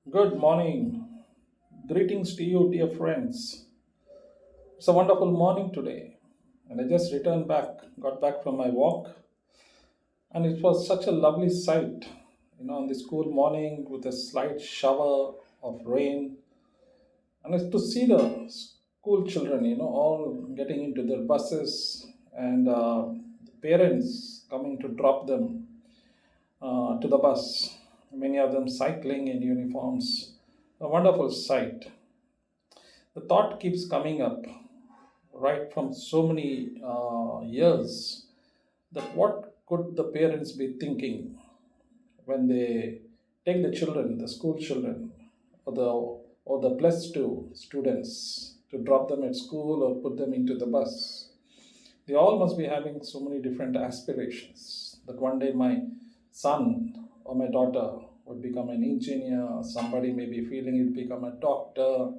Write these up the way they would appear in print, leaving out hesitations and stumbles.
Good morning. Greetings to you, dear friends. It's a wonderful morning today. And I just returned back, got back from my walk, and it was such a lovely sight. On this cool morning with a slight shower of rain. And it's to see the school children, all getting into their buses and the parents coming to drop them to the bus. Many of them cycling in uniforms. A wonderful sight. The thought keeps coming up right from so many years that what could the parents be thinking when they take the children, the school children, or the plus two students to drop them at school or put them into the bus. They all must be having so many different aspirations that one day my son or my daughter would become an engineer, somebody may be feeling he'll become a doctor,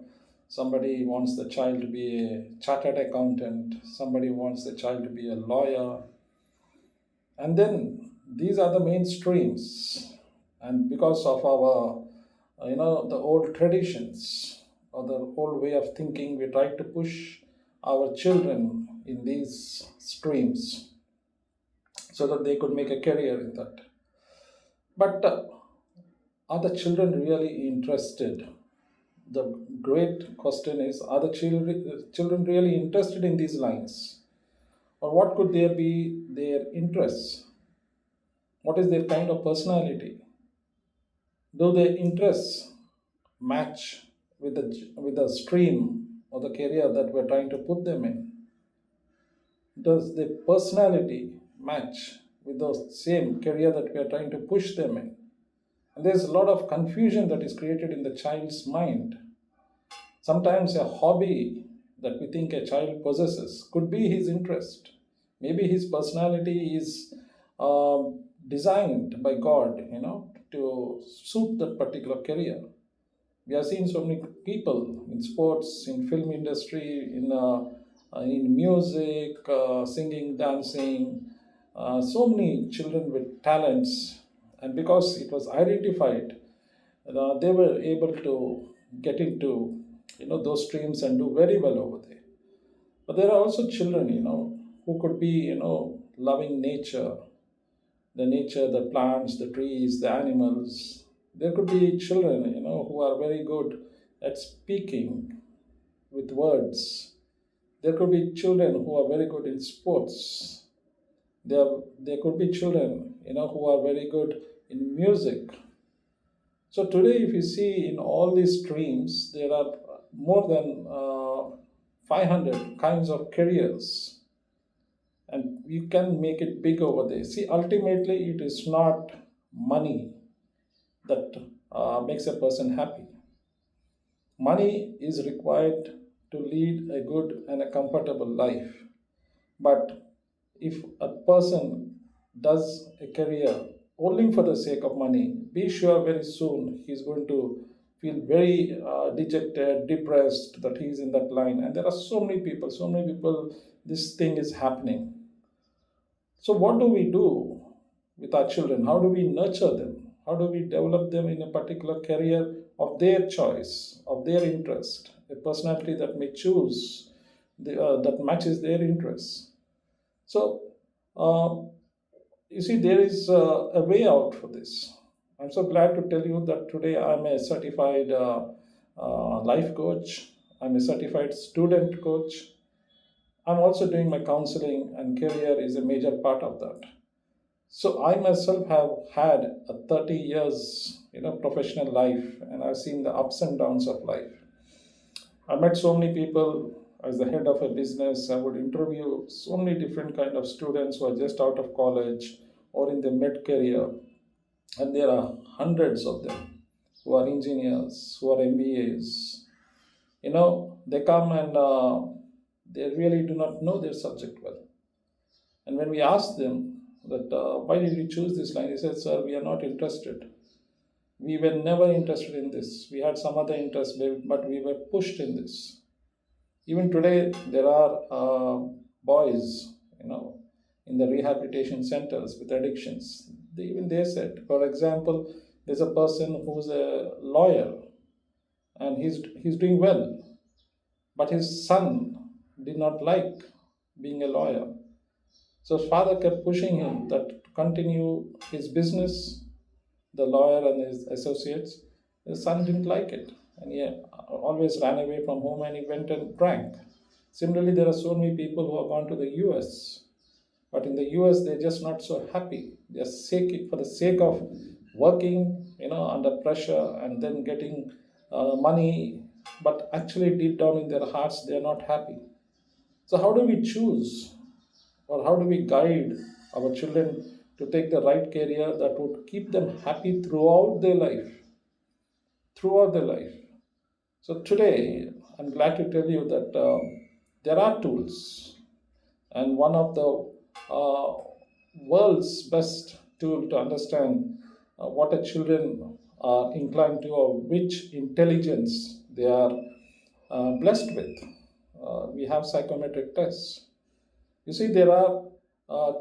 somebody wants the child to be a chartered accountant, somebody wants the child to be a lawyer. And then these are the mainstreams. And because of our, the old traditions or the old way of thinking, we try to push our children in these streams so that they could make a career in that. But are the children really interested? The great question is, are the children really interested in these lines? Or what could there be their interests? What is their kind of personality? Do their interests match with the stream or the career that we're trying to put them in? Does their personality match with the same career that we are trying to push them in? And there's a lot of confusion that is created in the child's mind. Sometimes a hobby that we think a child possesses could be his interest. Maybe his personality is designed by God, to suit that particular career. We have seen so many people in sports, in film industry, in music, singing, dancing, so many children with talents, and because it was identified, they were able to get into those streams and do very well over there. But there are also children, who could be loving nature, the nature, the plants, the trees, the animals. There could be children, who are very good at speaking with words. There could be children who are very good in sports. There could be children, who are very good in music. So today, if you see in all these streams, there are more than 500 kinds of careers, and you can make it big over there. See, ultimately, it is not money that makes a person happy. Money is required to lead a good and a comfortable life. But if a person does a career only for the sake of money, be sure very soon he's going to feel very dejected, depressed that he's in that line. And there are so many people, this thing is happening. So, what do we do with our children? How do we nurture them? How do we develop them in a particular career of their choice, of their interest, a personality that may choose that matches their interests? So, uh, you see, there is a way out for this. I'm so glad to tell you that today I'm a certified life coach, I'm a certified student coach. I'm also doing my counseling, and career is a major part of that. So I myself have had a 30 years, professional life, and I've seen the ups and downs of life. I met so many people as the head of a business. I would interview so many different kind of students who are just out of college or in the mid career, and there are hundreds of them who are engineers, who are MBAs. They come and they really do not know their subject well. And when we ask them that why did you choose this line, he said, "Sir, we are not interested. We were never interested in this. We had some other interest, but we were pushed in this." Even today, there are boys, in the rehabilitation centers with addictions. Even they said, for example, There's a person who's a lawyer and he's doing well, but his son did not like being a lawyer. So his father kept pushing him that to continue his business, the lawyer and his associates. His son didn't like it, and he always ran away from home and he went and drank. Similarly, there are so many people who have gone to the US, but in the US they're just not so happy. They're sick for the sake of working, under pressure and then getting money, but actually deep down in their hearts they're not happy. So how do we choose, or how do we guide our children to take the right career that would keep them happy throughout their life? Throughout their life. So today, I'm glad to tell you that there are tools, and one of the world's best tool to understand what a children are inclined to, or which intelligence they are blessed with. We have psychometric tests. You see, there are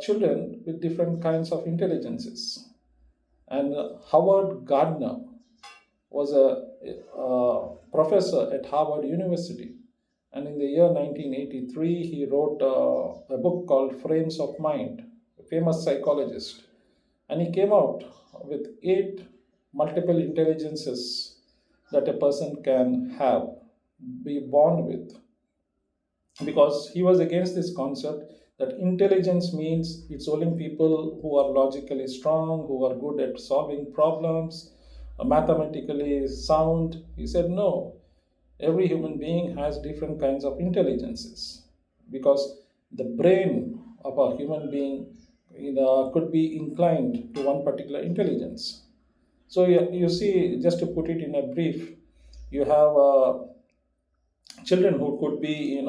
children with different kinds of intelligences. And Howard Gardner was a professor at Harvard University. And in the year 1983, he wrote a book called Frames of Mind, a famous psychologist. And he came out with 8 multiple intelligences that a person can have, be born with, because he was against this concept that intelligence means it's only people who are logically strong, who are good at solving problems, mathematically sound. He said, no, every human being has different kinds of intelligences, because the brain of a human being could be inclined to one particular intelligence. So you see, just to put it in a brief, you have children who could be,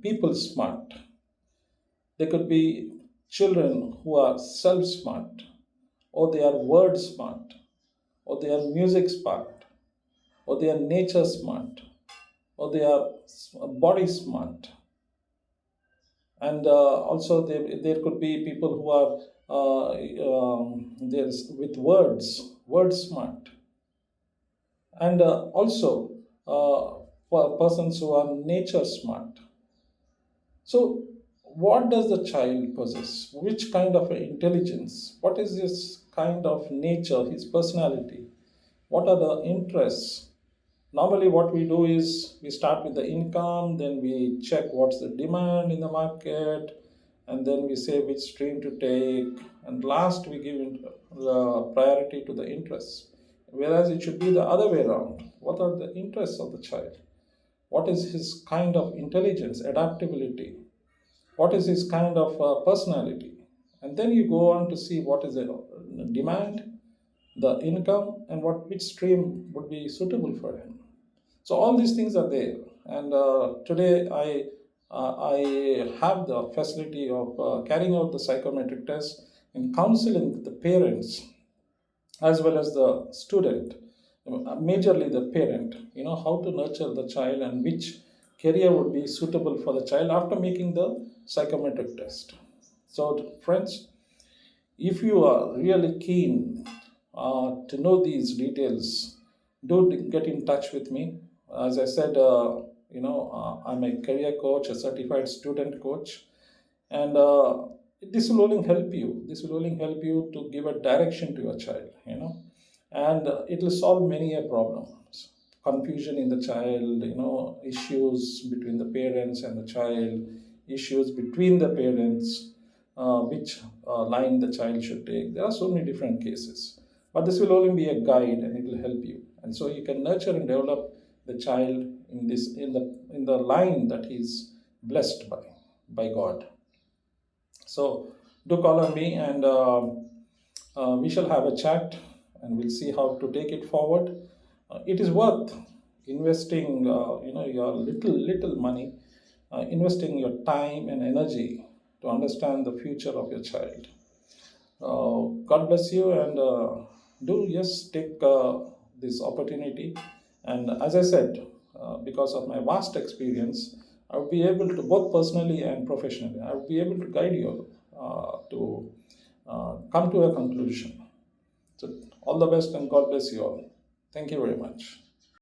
people smart. They could be children who are self smart, or they are word smart, or they are music smart, or they are nature smart, or they are body smart. And also, there could be people who are there's with word smart, and also persons who are nature smart. So, what does the child possess? Which kind of intelligence? What is his kind of nature, his personality? What are the interests? Normally, what we do is we start with the income, then we check what's the demand in the market, and then we say which stream to take, and last we give the priority to the interests. Whereas it should be the other way around. What are the interests of the child? What is his kind of intelligence, adaptability? What is his kind of personality? And then you go on to see what is the demand, the income, and which stream would be suitable for him. So all these things are there, and today I have the facility of carrying out the psychometric test and counseling the parents as well as the student, majorly the parent, how to nurture the child and which career would be suitable for the child after making the psychometric test. So, friends, if you are really keen to know these details, do get in touch with me. As I said, I'm a career coach, a certified student coach, and this will only help you. This will only help you to give a direction to your child, and it will solve many a problems. Confusion in the child, issues between the parents and the child, issues between the parents, which line the child should take. There are so many different cases, but this will only be a guide, and it will help you. And so you can nurture and develop the child in the line that he's blessed by God. So do call on me, and we shall have a chat, and we'll see how to take it forward. It is worth investing, your little money, investing your time and energy to understand the future of your child. God bless you, and do take this opportunity. And as I said, because of my vast experience, I would be able to, both personally and professionally, I would be able to guide you to come to a conclusion. So All the best and God bless you all. Thank you very much.